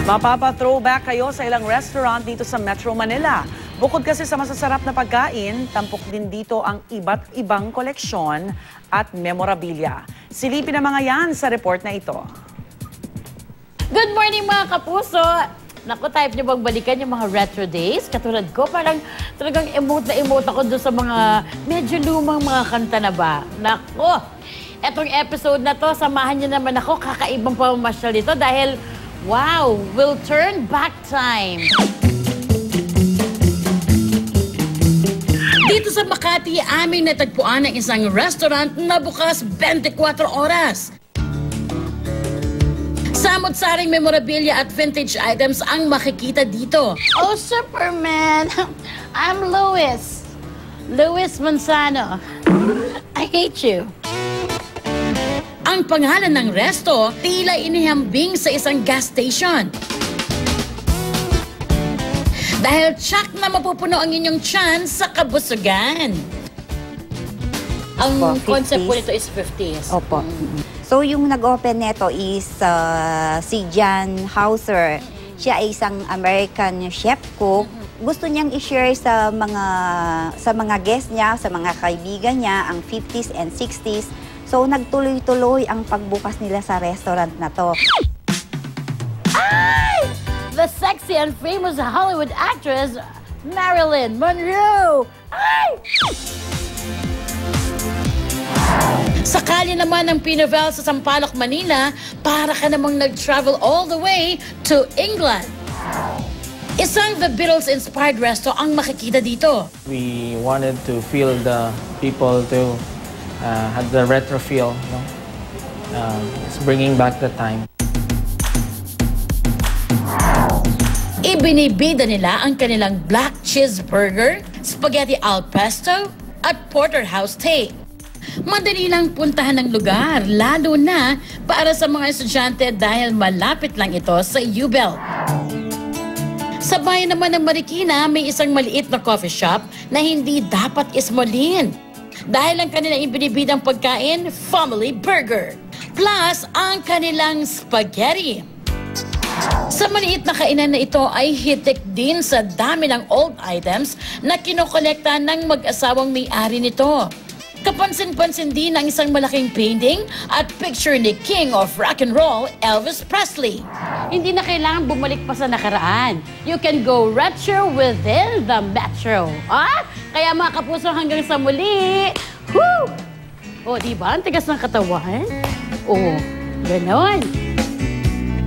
Mapapa-throwback kayo sa ilang restaurant dito sa Metro Manila. Bukod kasi sa masasarap na pagkain, tampok din dito ang iba't ibang koleksyon at memorabilia. Silipin ang mga yan sa report na ito. Good morning mga kapuso! Naku, type niyo bang balikan yung mga retro days? Katulad ko, parang talagang emote na emote ako doon sa mga medyo lumang mga kanta na ba. Naku, etong episode na to, samahan niyo naman ako, kakaibang pamamasyal dito dahil wow, we'll turn back time. Dito sa Makati, aming natagpuan ng isang restaurant na bukas 24 oras. Samot-saring memorabilia at vintage items ang makikita dito. Oh, Superman! I'm Louis. Louis Manzano. I hate you. Ang pangalan ng resto, tila inihambing sa isang gas station. Dahil tsak na mapupuno ang inyong tiyan sa kabusugan. Ang concept po nito is 50s. Opo. So, yung nag-open neto is si Jan Hauser. Siya ay isang American chef cook. Gusto niyang i-share sa mga guests niya, sa mga kaibigan niya, ang 50s and 60s. So, nagtuloy-tuloy ang pagbukas nila sa restaurant na to. Ay! The sexy and famous Hollywood actress, Marilyn Monroe! Ay! Sakali naman ng Pinavel sa Sampaloc, Manila, para ka namang nag-travel all the way to England. Isang The Beatles-inspired resto ang makikita dito. We wanted to feel the people to have the retro feel. You know? It's bringing back the time. Ibinibida nila ang kanilang black cheeseburger, spaghetti al pesto, at porterhouse steak. Madali lang puntahan ng lugar, lalo na para sa mga estudyante dahil malapit lang ito sa UBEL. Sa bayan naman ng Marikina, may isang maliit na coffee shop na hindi dapat ismolin. Dahil ang kanilang ibinibidang pagkain, family burger. Plus, ang kanilang spaghetti. Sa maliit na kainan na ito ay hitik din sa dami ng old items na kinokolekta ng mag-asawang may-ari nito. Kapansin-pansin din ang isang malaking painting at picture ni King of Rock and Roll, Elvis Presley. Hindi na kailangan bumalik pa sa nakaraan. You can go retro within the metro. Kaya mga kapuso, hanggang sa muli. Woo! O, diba? Ang tigas ng katawan. O, ganon.